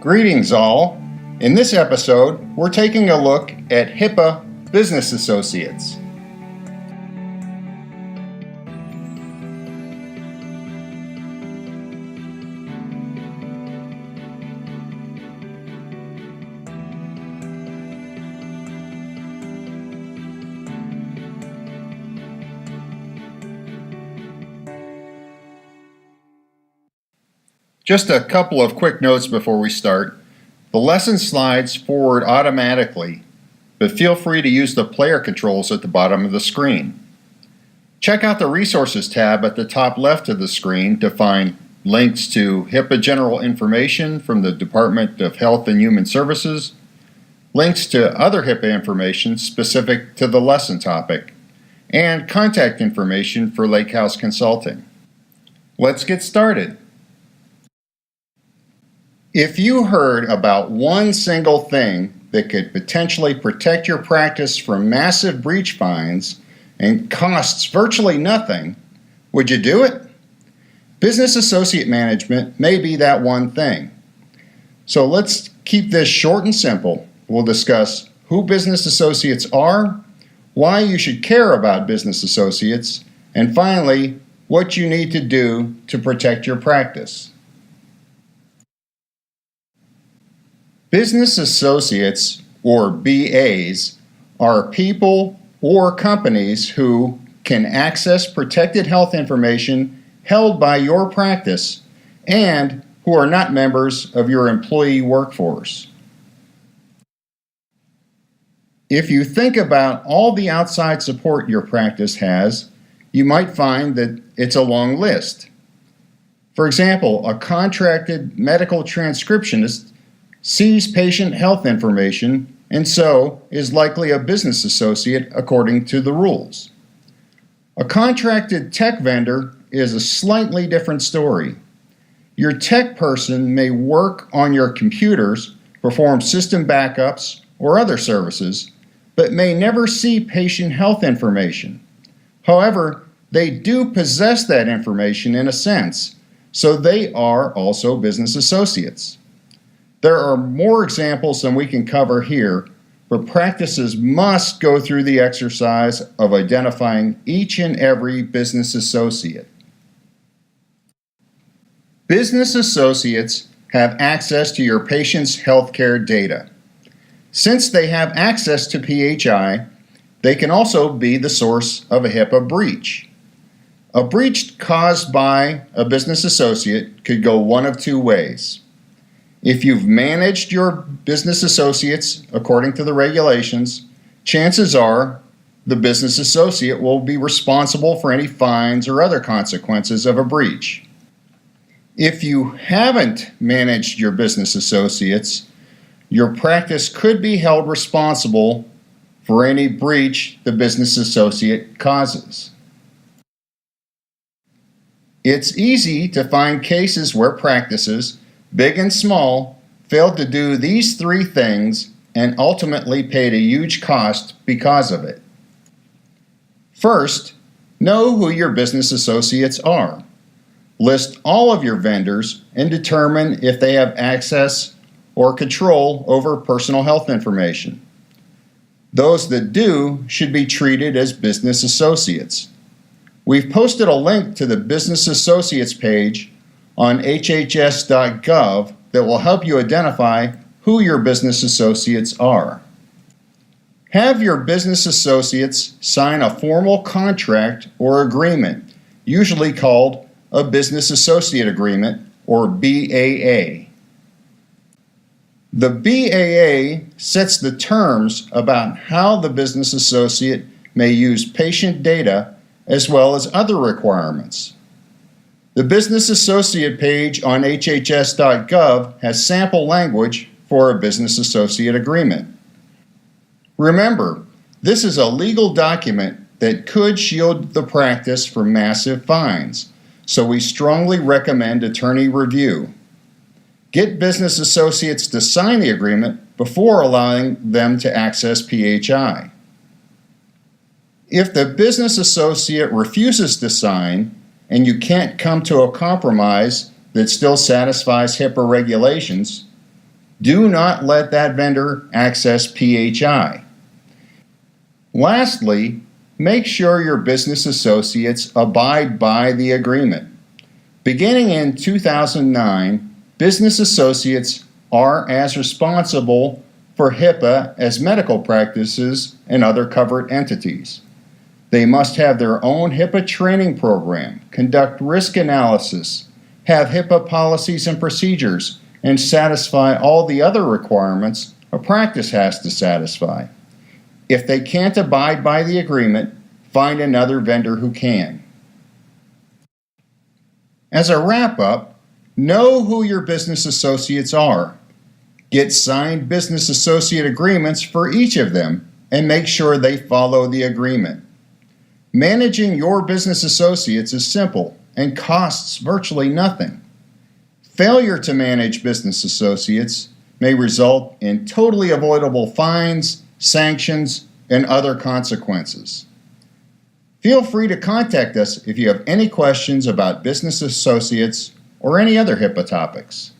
Greetings all. In this episode, we're taking a look at HIPAA business associates. Just a couple of quick notes before we start. The lesson slides forward automatically, but feel free to use the player controls at the bottom of the screen. Check out the Resources tab at the top left of the screen to find links to HIPAA general information from the Department of Health and Human Services, links to other HIPAA information specific to the lesson topic, and contact information for Lake House Consulting. Let's get started. If you heard about one single thing that could potentially protect your practice from massive breach fines and costs virtually nothing, would you do it? Business associate management may be that one thing. So let's keep this short and simple. We'll discuss who business associates are, why you should care about business associates, and finally, what you need to do to protect your practice. Business associates, or BAs, are people or companies who can access protected health information held by your practice and who are not members of your employee workforce. If you think about all the outside support your practice has, you might find that it's a long list. For example, a contracted medical transcriptionist sees patient health information and so is likely a business associate according to the rules. A contracted tech vendor is a slightly different story. Your tech person may work on your computers, perform system backups, or other services, but may never see patient health information. However, they do possess that information in a sense, so they are also business associates. There are more examples than we can cover here, but practices must go through the exercise of identifying each and every business associate. Business associates have access to your patient's healthcare data. Since they have access to PHI, they can also be the source of a HIPAA breach. A breach caused by a business associate could go one of two ways. If you've managed your business associates according to the regulations, chances are the business associate will be responsible for any fines or other consequences of a breach. If you haven't managed your business associates, your practice could be held responsible for any breach the business associate causes. It's easy to find cases where practices, big and small, failed to do these three things and ultimately paid a huge cost because of it. First, know who your business associates are. List all of your vendors and determine if they have access or control over personal health information. Those that do should be treated as business associates. We've posted a link to the Business Associates page on hhs.gov that will help you identify who your business associates are. Have your business associates sign a formal contract or agreement, usually called a Business Associate Agreement or BAA. The BAA sets the terms about how the business associate may use patient data as well as other requirements. The Business Associate page on hhs.gov has sample language for a Business Associate Agreement. Remember, this is a legal document that could shield the practice from massive fines, so we strongly recommend attorney review. Get business associates to sign the agreement before allowing them to access PHI. If the business associate refuses to sign, and you can't come to a compromise that still satisfies HIPAA regulations, Do not let that vendor access PHI. Lastly, make sure your business associates abide by the agreement. Beginning in 2009, business associates are as responsible for HIPAA as medical practices and other covered entities. They must have their own HIPAA training program, conduct risk analysis, have HIPAA policies and procedures, and satisfy all the other requirements a practice has to satisfy. If they can't abide by the agreement, find another vendor who can. As a wrap-up, know who your business associates are. Get signed business associate agreements for each of them and make sure they follow the agreement. Managing your business associates is simple and costs virtually nothing. Failure to manage business associates may result in totally avoidable fines, sanctions, and other consequences. Feel free to contact us if you have any questions about business associates or any other HIPAA topics.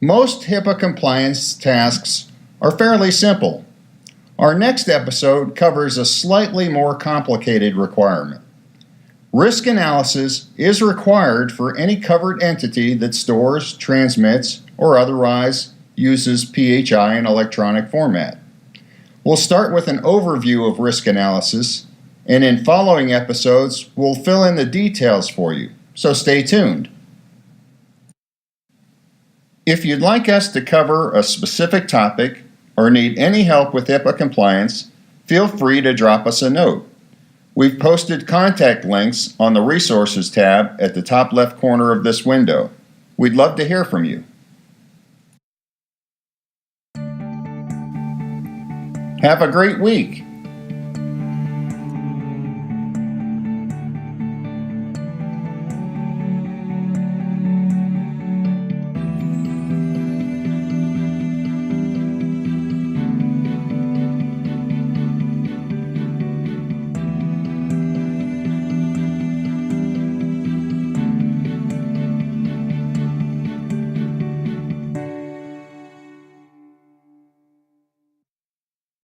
Most HIPAA compliance tasks are fairly simple. Our next episode covers a slightly more complicated requirement. Risk analysis is required for any covered entity that stores, transmits, or otherwise uses PHI in electronic format. We'll start with an overview of risk analysis, and in following episodes, we'll fill in the details for you, so stay tuned. If you'd like us to cover a specific topic or need any help with HIPAA compliance, feel free to drop us a note. We've posted contact links on the Resources tab at the top left corner of this window. We'd love to hear from you. Have a great week.